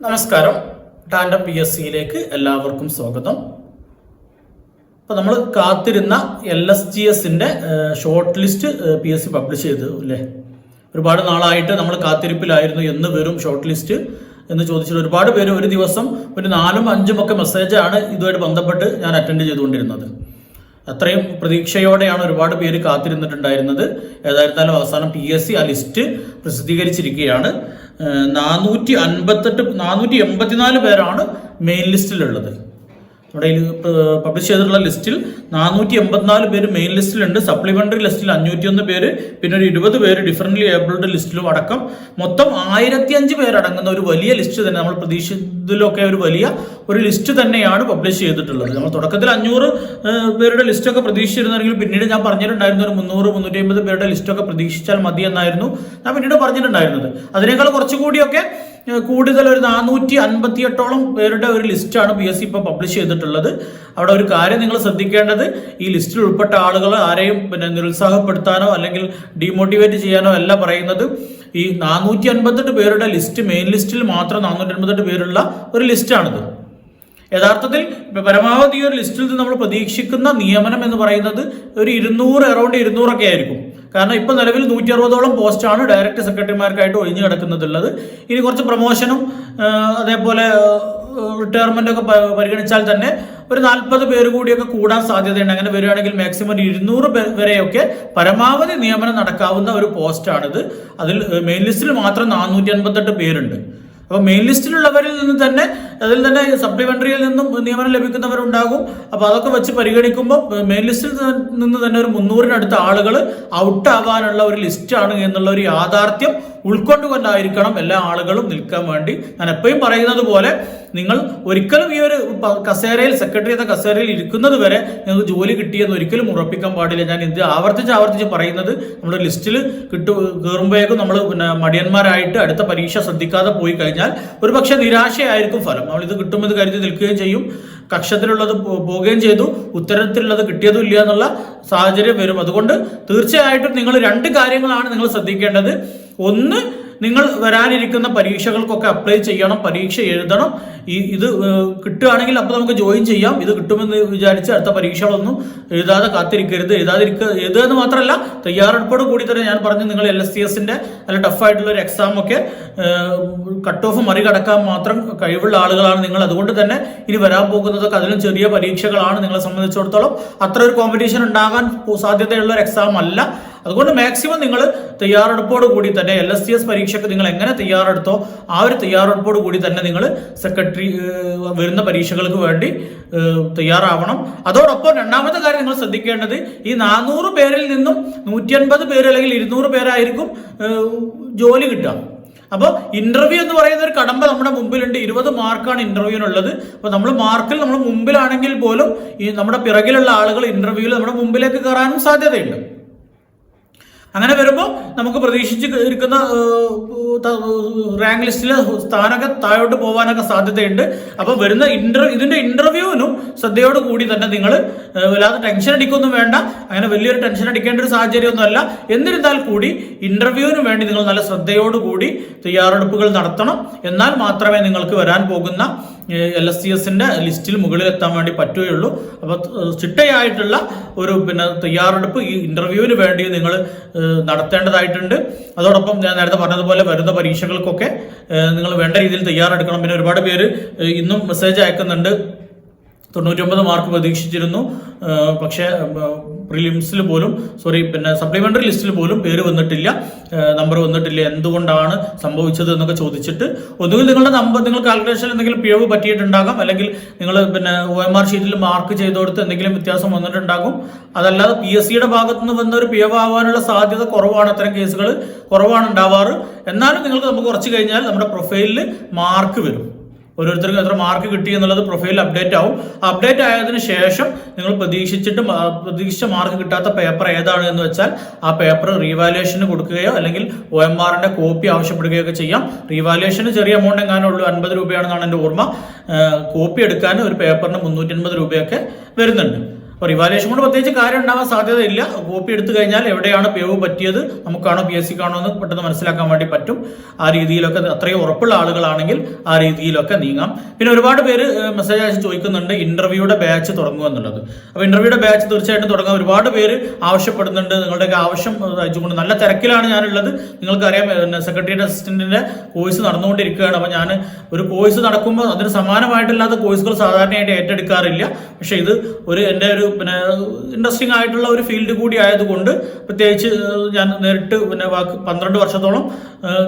നമസ്കാരം. ടാൻഡം PSCയിലേക്ക് എല്ലാവർക്കും സ്വാഗതം. അപ്പോൾ നമ്മൾ കാത്തിരുന്ന LSGSന്റെ ഷോർട്ട് ലിസ്റ്റ് PSC പബ്ലിഷ് ചെയ്തു അല്ലേ? ഒരുപാട് നാളായിട്ട് നമ്മൾ കാത്തിരിപ്പിലായിരുന്നു. എന്ന് വരും ഷോർട്ട് ലിസ്റ്റ് എന്ന് ചോദിച്ചിട്ട് ഒരുപാട് പേര് ഒരു ദിവസം ഒരു 4-5 ഒക്കെ മെസ്സേജാണ് ഇതുമായിട്ട് ബന്ധപ്പെട്ട് ഞാൻ അറ്റൻഡ് ചെയ്തുകൊണ്ടിരുന്നത്. അത്രയും പ്രതീക്ഷയോടെയാണ് ഒരുപാട് പേര് കാത്തിരുന്നിട്ടുണ്ടായിരുന്നത്. ഏതായിരുന്നാലും അവസാനം PSC ആ ലിസ്റ്റ് പ്രസിദ്ധീകരിച്ചിരിക്കുകയാണ്. 484 പേരാണ് മെയിൻ ലിസ്റ്റിലുള്ളത്. നമ്മുടെ പബ്ലിഷ് ചെയ്തിട്ടുള്ള ലിസ്റ്റിൽ 484 പേര് മെയിൻ ലിസ്റ്റിലുണ്ട്. സപ്ലിമെന്ററി ലിസ്റ്റിൽ 501 പേര്, പിന്നെ ഒരു 20 പേര് ഡിഫറൻ്റ്ലി ഏബിൾഡ് ലിസ്റ്റിലും അടക്കം മൊത്തം 1005 പേരടങ്ങുന്ന ഒരു വലിയ ലിസ്റ്റ് തന്നെ, നമ്മൾ പ്രതീക്ഷിച്ചതിലൊക്കെ ഒരു വലിയ ഒരു ലിസ്റ്റ് തന്നെയാണ് പബ്ലിഷ് ചെയ്തിട്ടുള്ളത്. നമ്മൾ തുടക്കത്തിൽ 500 പേരുടെ ലിസ്റ്റൊക്കെ പ്രതീക്ഷിച്ചിരുന്നെങ്കിൽ പിന്നീട് ഞാൻ പറഞ്ഞിട്ടുണ്ടായിരുന്ന ഒരു 300-350 പേരുടെ ലിസ്റ്റൊക്കെ പ്രതീക്ഷിച്ചാൽ മതി എന്നായിരുന്നു ഞാൻ പിന്നീട് പറഞ്ഞിട്ടുണ്ടായിരുന്നത്. അതിനേക്കാൾ കുറച്ചുകൂടിയൊക്കെ കൂടുതൽ ഒരു 458ഓളം പേരുടെ ഒരു ലിസ്റ്റാണ് PSC ഇപ്പോൾ പബ്ലിഷ് ചെയ്തിട്ടുള്ളത്. അവിടെ ഒരു കാര്യം നിങ്ങൾ ശ്രദ്ധിക്കേണ്ടത്, ഈ ലിസ്റ്റിൽ ഉൾപ്പെട്ട ആളുകൾ ആരെയും നിരുത്സാഹപ്പെടുത്താനോ അല്ലെങ്കിൽ ഡീമോട്ടിവേറ്റ് ചെയ്യാനോ അല്ല പറയുന്നത്. ഈ 458 പേരുടെ ലിസ്റ്റ് മെയിൻ ലിസ്റ്റിൽ മാത്രം 458 പേരുള്ള ഒരു ലിസ്റ്റാണിത്. യഥാർത്ഥത്തിൽ പരമാവധി ഒരു ലിസ്റ്റിൽ നിന്ന് നമ്മൾ പ്രതീക്ഷിക്കുന്ന നിയമനം എന്ന് പറയുന്നത് ഒരു 200 അറൗണ്ട് 200 ഒക്കെ ആയിരിക്കും. കാരണം ഇപ്പൊ നിലവിൽ 160ഓളം പോസ്റ്റാണ് ഡയറക്ടർ സെക്രട്ടറിമാർക്കായിട്ട് ഒഴിഞ്ഞു കിടക്കുന്നതുള്ളത്. ഇനി കുറച്ച് പ്രൊമോഷനും അതേപോലെ റിട്ടയർമെന്റ് ഒക്കെ പരിഗണിച്ചാൽ തന്നെ ഒരു 40 പേര് കൂടിയൊക്കെ കൂടാൻ സാധ്യതയുണ്ട്. അങ്ങനെ വരികയാണെങ്കിൽ മാക്സിമം 200 വരെയൊക്കെ പരമാവധി നിയമനം നടക്കാവുന്ന ഒരു പോസ്റ്റാണിത്. അതിൽ മെയിൻ ലിസ്റ്റിൽ മാത്രം 458 പേരുണ്ട്. അപ്പോൾ മെയിൻ ലിസ്റ്റിലുള്ളവരിൽ നിന്ന് തന്നെ അതിൽ തന്നെ സപ്ലിമെന്ററിയിൽ നിന്നും നിയമനം ലഭിക്കുന്നവരുണ്ടാകും. അപ്പോൾ അതൊക്കെ വെച്ച് പരിഗണിക്കുമ്പോൾ മെയിൻ ലിസ്റ്റിൽ നിന്ന് തന്നെ ഒരു 300-നടുത്ത ആളുകൾ ഔട്ട് ആവാനുള്ള ഒരു ലിസ്റ്റാണ് എന്നുള്ള ഒരു യാഥാർത്ഥ്യം ഉൾക്കൊണ്ടുകൊണ്ടായിരിക്കണം എല്ലാ ആളുകളും നിൽക്കാൻ വേണ്ടി. ഞാൻ എപ്പോഴും പറയുന്നത് പോലെ നിങ്ങൾ ഒരിക്കലും ഈ ഒരു കസേരയിൽ, സെക്രട്ടറി എന്ന കസേരയിൽ ഇരിക്കുന്നത് വരെ നിങ്ങൾക്ക് ജോലി കിട്ടിയെന്ന് ഒരിക്കലും ഉറപ്പിക്കാൻ പാടില്ല. ഞാൻ ഇത് ആവർത്തിച്ച് പറയുന്നത്, നമ്മുടെ ലിസ്റ്റിൽ കയറുമ്പോഴേക്കും നമ്മൾ മടിയന്മാരായിട്ട് അടുത്ത പരീക്ഷ ശ്രദ്ധിക്കാതെ പോയി കഴിഞ്ഞാൽ ഒരു പക്ഷേ നിരാശയായിരിക്കും ഫലം. നമ്മളിത് കിട്ടുമെന്ന് കരുതി നിൽക്കുകയും ചെയ്യും, കക്ഷത്തിലുള്ളത് പോവുകയും ചെയ്തു, ഉത്തരത്തിലുള്ളത് കിട്ടിയതും ഇല്ല എന്നുള്ള സാഹചര്യം വരും. അതുകൊണ്ട് തീർച്ചയായിട്ടും നിങ്ങൾ 2 കാര്യങ്ങളാണ് നിങ്ങൾ ശ്രദ്ധിക്കേണ്ടത്. ഒന്ന്, നിങ്ങൾ വരാനിരിക്കുന്ന പരീക്ഷകൾക്കൊക്കെ അപ്ലൈ ചെയ്യണം, പരീക്ഷ എഴുതണം. ഇത് കിട്ടുകയാണെങ്കിൽ അപ്പോൾ നമുക്ക് ജോയിൻ ചെയ്യാം. ഇത് കിട്ടുമെന്ന് വിചാരിച്ച് അടുത്ത പരീക്ഷകളൊന്നും എഴുതാതെ കാത്തിരിക്കരുത്. എഴുതുക എന്ന് മാത്രമല്ല, തയ്യാറെടുപ്പോട് കൂടി തന്നെ ഞാൻ പറഞ്ഞു, നിങ്ങൾ LSCSന്റെ നല്ല ടഫായിട്ടുള്ള ഒരു എക്സാം ഒക്കെ കട്ട് ഓഫ് മറികടക്കാൻ മാത്രം കഴിവുള്ള ആളുകളാണ് നിങ്ങൾ. അതുകൊണ്ട് തന്നെ ഇനി വരാൻ പോകുന്നതൊക്കെ അതിലും ചെറിയ പരീക്ഷകളാണ്. നിങ്ങളെ സംബന്ധിച്ചിടത്തോളം അത്ര ഒരു കോമ്പറ്റീഷൻ ഉണ്ടാകാൻ സാധ്യതയുള്ള ഒരു എക്സാം അല്ല. അതുകൊണ്ട് മാക്സിമം നിങ്ങൾ തയ്യാറെടുപ്പോട് കൂടി തന്നെ LSCS പരീക്ഷയ്ക്ക് നിങ്ങൾ എങ്ങനെ തയ്യാറെടുത്തോ ആ ഒരു തയ്യാറെടുപ്പോട് കൂടി തന്നെ നിങ്ങൾ സെക്രട്ടറി വരുന്ന പരീക്ഷകൾക്ക് വേണ്ടി തയ്യാറാവണം. അതോടൊപ്പം രണ്ടാമത്തെ കാര്യം നിങ്ങൾ ശ്രദ്ധിക്കേണ്ടത്, ഈ 400 പേരിൽ നിന്നും 150 പേര് അല്ലെങ്കിൽ 200 പേരായിരിക്കും ജോലി കിട്ടുക. അപ്പോൾ ഇന്റർവ്യൂ എന്ന് പറയുന്ന ഒരു കടമ്പ നമ്മുടെ മുമ്പിലുണ്ട്. 20 മാർക്കാണ് ഇന്റർവ്യൂവിനുള്ളത്. അപ്പോൾ നമ്മൾ മാർക്കിൽ നമ്മൾ മുമ്പിലാണെങ്കിൽ പോലും ഈ നമ്മുടെ പിറകിലുള്ള ആളുകൾ ഇന്റർവ്യൂവിൽ നമ്മുടെ മുമ്പിലേക്ക് കയറാനും സാധ്യതയുണ്ട്. അങ്ങനെ വരുമ്പോൾ നമുക്ക് പ്രതീക്ഷിച്ച് ഇരിക്കുന്ന റാങ്ക് ലിസ്റ്റിലെ സ്ഥാനമൊക്കെ താഴോട്ട് പോകാനൊക്കെ സാധ്യതയുണ്ട്. അപ്പോൾ വരുന്ന ഇതിന്റെ ഇന്റർവ്യൂവിനും ശ്രദ്ധയോട് കൂടി തന്നെ നിങ്ങൾ വല്ലാതെ ടെൻഷൻ അടിക്കൊന്നും വേണ്ട. അങ്ങനെ വലിയൊരു ടെൻഷൻ അടിക്കേണ്ട ഒരു സാഹചര്യമൊന്നുമല്ല. എന്നിരുന്നാൽ കൂടി ഇന്റർവ്യൂവിന് വേണ്ടി നിങ്ങൾ നല്ല ശ്രദ്ധയോടുകൂടി തയ്യാറെടുപ്പുകൾ നടത്തണം. എന്നാൽ മാത്രമേ നിങ്ങൾക്ക് വരാൻ പോകുന്ന LSCSന്റെ ലിസ്റ്റിൽ മുകളിലെത്താൻ വേണ്ടി പറ്റുകയുള്ളൂ. അപ്പോൾ ചിട്ടയായിട്ടുള്ള ഒരു തയ്യാറെടുപ്പ് ഈ ഇന്റർവ്യൂവിന് വേണ്ടി നിങ്ങൾ നടത്തേണ്ടതായിട്ടുണ്ട്. അതോടൊപ്പം ഞാൻ നേരത്തെ പറഞ്ഞതുപോലെ വരുന്ന പരീക്ഷകൾക്കൊക്കെ നിങ്ങൾ വേണ്ട രീതിയിൽ തയ്യാറെടുക്കണം. പിന്നെ ഒരുപാട് പേര് ഇന്നും മെസ്സേജ് അയക്കുന്നുണ്ട്, 99 മാർക്ക് പ്രതീക്ഷിച്ചിരുന്നു, പക്ഷേ പ്രിലിംസിൽ പോലും സപ്ലിമെന്ററി ലിസ്റ്റിൽ പോലും പേര് വന്നിട്ടില്ല, നമ്പർ വന്നിട്ടില്ല, എന്തുകൊണ്ടാണ് സംഭവിച്ചത് എന്നൊക്കെ ചോദിച്ചിട്ട്, ഒന്നുകിൽ നിങ്ങളുടെ നിങ്ങൾ കാൽക്കുലേഷനിൽ എന്തെങ്കിലും പിഴവ് പറ്റിയിട്ടുണ്ടാകാം, അല്ലെങ്കിൽ നിങ്ങൾ OMR ഷീറ്റിൽ മാർക്ക് ചെയ്തോടുത്ത് എന്തെങ്കിലും വ്യത്യാസം വന്നിട്ടുണ്ടാകും. അതല്ലാതെ PSCയുടെ ഭാഗത്തുനിന്ന് വന്ന ഒരു പിഴവാകാനുള്ള സാധ്യത കുറവാണ്. അത്തരം കേസുകൾ കുറവാണ് ഉണ്ടാവാറ്. എന്നാലും നമുക്ക് കുറച്ച് കഴിഞ്ഞാൽ നമ്മുടെ പ്രൊഫൈലിൽ മാർക്ക് വരും. ഓരോരുത്തർക്കും എത്ര മാർക്ക് കിട്ടി എന്നുള്ളത് പ്രൊഫൈലിൽ അപ്ഡേറ്റ് ആവും. അപ്ഡേറ്റ് ആയതിനു ശേഷം നിങ്ങൾ പ്രതീക്ഷിച്ച മാർക്ക് കിട്ടാത്ത പേപ്പർ ഏതാണ് എന്ന് വെച്ചാൽ ആ പേപ്പർ റീവാലുവേഷന് കൊടുക്കുകയോ അല്ലെങ്കിൽ OMRന്റെ കോപ്പി ആവശ്യപ്പെടുകയോ ഒക്കെ ചെയ്യാം. റീവാലുവേഷന് ചെറിയ എമൗണ്ട് എങ്ങാനും ഉള്ളൂ, 50 രൂപയാണെന്നാണ് എൻ്റെ ഓർമ്മ. കോപ്പി എടുക്കാൻ ഒരു പേപ്പറിന് 350 രൂപയൊക്കെ വരുന്നുണ്ട്. അപ്പോൾ റിവാലുവേഷൻ കൊണ്ട് പ്രത്യേകിച്ച് കാര്യം ഉണ്ടാവാൻ സാധ്യതയില്ല. കോപ്പി എടുത്തു കഴിഞ്ഞാൽ എവിടെയാണ് പിഴവ് പറ്റിയത്, നമുക്കാണോ PSC ക്കാണോ എന്ന് പെട്ടെന്ന് മനസ്സിലാക്കാൻ വേണ്ടി പറ്റും. ആ രീതിയിലൊക്കെ അത്രയും ഉറപ്പുള്ള ആളുകളാണെങ്കിൽ ആ രീതിയിലൊക്കെ നീങ്ങാം. പിന്നെ ഒരുപാട് പേര് മെസ്സേജ് അയച്ച് ചോദിക്കുന്നുണ്ട് ഇന്റർവ്യൂയുടെ ബാച്ച് തുടങ്ങുക എന്നുള്ളത്. അപ്പോൾ ഇന്റർവ്യൂയുടെ ബാച്ച് തീർച്ചയായിട്ടും തുടങ്ങാം. ഒരുപാട് പേര് ആവശ്യപ്പെടുന്നുണ്ട്. നിങ്ങളുടെയൊക്കെ ആവശ്യം അയച്ചുകൊണ്ട് നല്ല തിരക്കിലാണ് ഞാനുള്ളത്. നിങ്ങൾക്കറിയാം സെക്രട്ടേറിയറ്റ് അസിസ്റ്റന്റിന്റെ കോഴ്സ് നടന്നുകൊണ്ടിരിക്കുകയാണ്. അപ്പോൾ ഞാൻ ഒരു കോഴ്സ് നടക്കുമ്പോൾ അതിന് സമാനമായിട്ടില്ലാത്ത കോഴ്സുകൾ സാധാരണയായിട്ട് ഏറ്റെടുക്കാറില്ല. പക്ഷേ ഇത് എൻ്റെ ഒരു ഇൻട്രസ്റ്റിംഗ് ആയിട്ടുള്ള ഒരു ഫീൽഡ് കൂടി ആയതുകൊണ്ട്, പ്രത്യേകിച്ച് ഞാൻ നേരിട്ട് 12 വർഷത്തോളം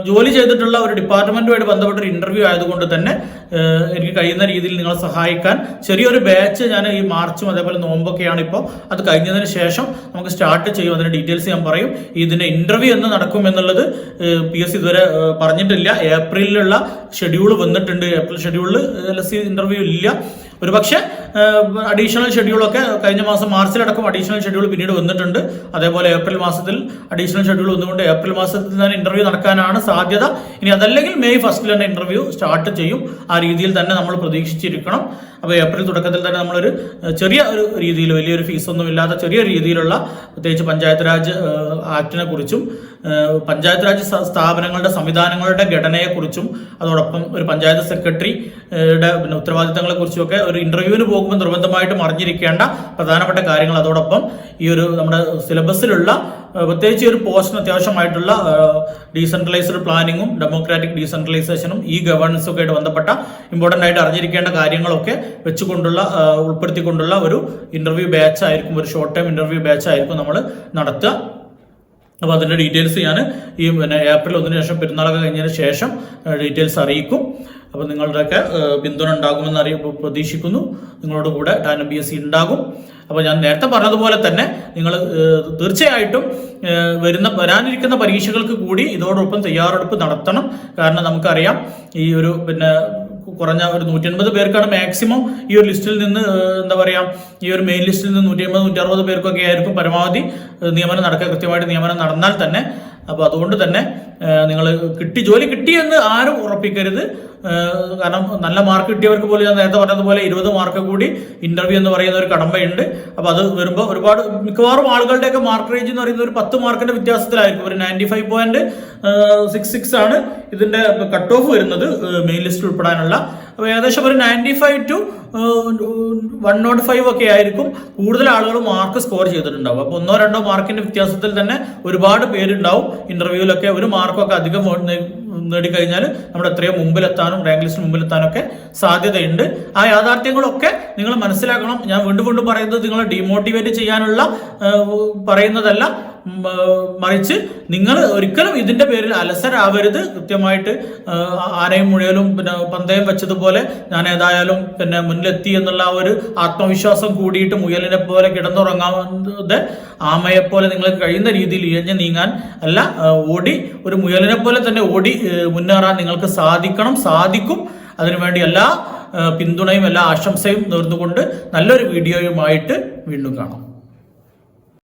ജോലി ചെയ്തിട്ടുള്ള ഒരു ഡിപ്പാർട്ട്മെന്റുമായിട്ട് ബന്ധപ്പെട്ട ഒരു ഇന്റർവ്യൂ ആയതുകൊണ്ട് തന്നെ എനിക്ക് കഴിയുന്ന രീതിയിൽ നിങ്ങളെ സഹായിക്കാൻ ചെറിയൊരു ബാച്ച് ഞാൻ ഈ മാർച്ചും അതേപോലെ നോമ്പൊക്കെയാണ് ഇപ്പോൾ, അത് കഴിഞ്ഞതിന് ശേഷം നമുക്ക് സ്റ്റാർട്ട് ചെയ്യും. അതിന്റെ ഡീറ്റെയിൽസ് ഞാൻ പറയും. ഇതിന്റെ ഇന്റർവ്യൂ എന്ന് നടക്കും എന്നുള്ളത് PSC ഇതുവരെ പറഞ്ഞിട്ടില്ല. ഏപ്രിലിലുള്ള ഷെഡ്യൂൾ വന്നിട്ടുണ്ട്. ഏപ്രിൽ ഷെഡ്യൂളിൽ LSC ഇന്റർവ്യൂ ഇല്ല. ഒരുപക്ഷെ അഡീഷണൽ ഷെഡ്യൂളൊക്കെ കഴിഞ്ഞ മാസം മാർച്ചിലടക്കം അഡീഷണൽ ഷെഡ്യൂൾ പിന്നീട് വന്നിട്ടുണ്ട്. അതേപോലെ ഏപ്രിൽ മാസത്തിൽ അഡീഷണൽ ഷെഡ്യൂൾ വന്നുകൊണ്ട് ഏപ്രിൽ മാസത്തിൽ തന്നെ ഇന്റർവ്യൂ നടക്കാനാണ് സാധ്യത. ഇനി അതല്ലെങ്കിൽ മെയ് ഫസ്റ്റിൽ തന്നെ ഇന്റർവ്യൂ സ്റ്റാർട്ട് ചെയ്യും. ആ രീതിയിൽ തന്നെ നമ്മൾ പ്രതീക്ഷിച്ചിരിക്കണം. അപ്പോൾ ഏപ്രിൽ തുടക്കത്തിൽ തന്നെ നമ്മളൊരു ചെറിയ ഒരു രീതിയിൽ, വലിയൊരു ഫീസൊന്നും ഇല്ലാത്ത ചെറിയ രീതിയിലുള്ള, പ്രത്യേകിച്ച് പഞ്ചായത്ത് രാജ് ആക്ടിനെ കുറിച്ചും പഞ്ചായത്ത് രാജ് സ്ഥാപനങ്ങളുടെ സംവിധാനങ്ങളുടെ ഘടനയെക്കുറിച്ചും അതോടൊപ്പം ഒരു പഞ്ചായത്ത് സെക്രട്ടറിയുടെ ഉത്തരവാദിത്തങ്ങളെ കുറിച്ചുമൊക്കെ ഒരു ഇന്റർവ്യൂവിന് പോകുമ്പോൾ നിർബന്ധമായിട്ടും അറിഞ്ഞിരിക്കേണ്ട പ്രധാനപ്പെട്ട കാര്യങ്ങൾ, അതോടൊപ്പം ഈ ഒരു നമ്മുടെ സിലബസിലുള്ള പ്രത്യേകിച്ച് ഒരു പോസ്റ്റിന് അത്യാവശ്യമായിട്ടുള്ള ഡീസെൻട്രലൈസ്ഡ് പ്ലാനിങ്ങും ഡെമോക്രാറ്റിക് ഡീസെൻട്രലൈസേഷനും ഈ ഗവേണൻസും ഒക്കെ ആയിട്ട് ബന്ധപ്പെട്ട ഇമ്പോർട്ടൻ്റ് ആയിട്ട് അറിഞ്ഞിരിക്കേണ്ട കാര്യങ്ങളൊക്കെ വെച്ചുകൊണ്ടുള്ള ഉൾപ്പെടുത്തിക്കൊണ്ടുള്ള ഒരു ഇന്റർവ്യൂ ബാച്ച് ആയിരിക്കും, ഒരു ഷോർട്ട് ടൈം ഇന്റർവ്യൂ ബാച്ച് ആയിരിക്കും നമ്മൾ നടത്തുക. അപ്പോൾ അതിൻ്റെ ഡീറ്റെയിൽസ് ഞാൻ ഈ ഏപ്രിൽ 1 ശേഷം പെരുന്നാളൊക്കെ കഴിഞ്ഞതിന് ശേഷം ഡീറ്റെയിൽസ് അറിയിക്കും. അപ്പോൾ നിങ്ങളുടെയൊക്കെ പിന്തുണ ഉണ്ടാകുമെന്ന് പ്രതീക്ഷിക്കുന്നു. നിങ്ങളോട് കൂടെ ടാനം PSC ഉണ്ടാകും. അപ്പോൾ ഞാൻ നേരത്തെ പറഞ്ഞതുപോലെ തന്നെ നിങ്ങൾ തീർച്ചയായിട്ടും വരാനിരിക്കുന്ന പരീക്ഷകൾക്ക് കൂടി ഇതോടൊപ്പം തയ്യാറെടുപ്പ് നടത്തണം. കാരണം നമുക്കറിയാം ഈ ഒരു കുറഞ്ഞ ഒരു 180 പേർക്കാണ് മാക്സിമം ഈ ഒരു ലിസ്റ്റിൽ നിന്ന്, എന്താ പറയുക, ഈ ഒരു മെയിൻ ലിസ്റ്റിൽ നിന്ന് 150-160 പേർക്കൊക്കെ ആയിരിക്കും പരമാവധി നിയമനം നടക്കുക, കൃത്യമായിട്ട് നിയമനം നടന്നാൽ തന്നെ. അപ്പോൾ അതുകൊണ്ട് തന്നെ നിങ്ങൾ ജോലി കിട്ടിയെന്ന് ആരും ഉറപ്പിക്കരുത്. കാരണം നല്ല മാർക്ക് കിട്ടിയവർക്ക് പോലും ഞാൻ നേരത്തെ പറഞ്ഞതുപോലെ 20 മാർക്ക് കൂടി ഇന്റർവ്യൂ എന്ന് പറയുന്ന ഒരു കടമ്പയുണ്ട്. അപ്പോൾ അത് വരുമ്പോൾ ഒരുപാട് മിക്കവാറും ആളുകളുടെയൊക്കെ മാർക്ക് റേഞ്ച് എന്ന് പറയുന്നത് ഒരു 10 മാർക്കിന്റെ വ്യത്യാസത്തിലായിരിക്കും. ഒരു 95.66 ആണ് ഇതിന്റെ കട്ട് ഓഫ് വരുന്നത് മെയിൻ ലിസ്റ്റിൽ ഉൾപ്പെടാനുള്ള. അപ്പോൾ ഏകദേശം ഒരു 95 to 105 ഒക്കെ ആയിരിക്കും കൂടുതൽ ആളുകൾ മാർക്ക് സ്കോർ ചെയ്തിട്ടുണ്ടാവും. അപ്പോൾ 1-2 മാർക്കിന്റെ വ്യത്യാസത്തിൽ തന്നെ ഒരുപാട് പേരുണ്ടാവും ഇന്റർവ്യൂവിലൊക്കെ. ഒരു മാർക്കൊക്കെ അധികം നേടിക്കഴിഞ്ഞാൽ നമ്മുടെ എത്രയോ മുമ്പിലെത്താനും റാങ്ക് ലിസ്റ്റിന് മുമ്പിലെത്താനൊക്കെ സാധ്യതയുണ്ട്. ആ യാഥാർത്ഥ്യങ്ങളൊക്കെ നിങ്ങൾ മനസ്സിലാക്കണം. ഞാൻ വീണ്ടും പറയുന്നത് നിങ്ങളെ ഡീമോട്ടിവേറ്റ് ചെയ്യാനുള്ള പറയുന്നതല്ല, മറിച്ച് നിങ്ങൾ ഒരിക്കലും ഇതിന്റെ പേരിൽ അലസരാവരുത്. കൃത്യമായിട്ട് ആനയും മുഴലും പന്തയം വെച്ചതുപോലെ ഞാൻ ഏതായാലും മുന്നിലെത്തി എന്നുള്ള ഒരു ആത്മവിശ്വാസം കൂടിയിട്ട് മുയലിനെ പോലെ കിടന്നുറങ്ങാതെ ആമയെപ്പോലെ നിങ്ങൾക്ക് കഴിയുന്ന രീതിയിൽ ഇഴഞ്ഞു നീങ്ങാൻ അല്ല, ഒരു മുയലിനെ പോലെ തന്നെ ഓടി മുന്നേറാൻ നിങ്ങൾക്ക് സാധിക്കും. അതിനുവേണ്ടി എല്ലാ പിന്തുണയും എല്ലാ ആശംസയും നേർന്നുകൊണ്ട് നല്ലൊരു വീഡിയോയുമായിട്ട് വീണ്ടും കാണാം.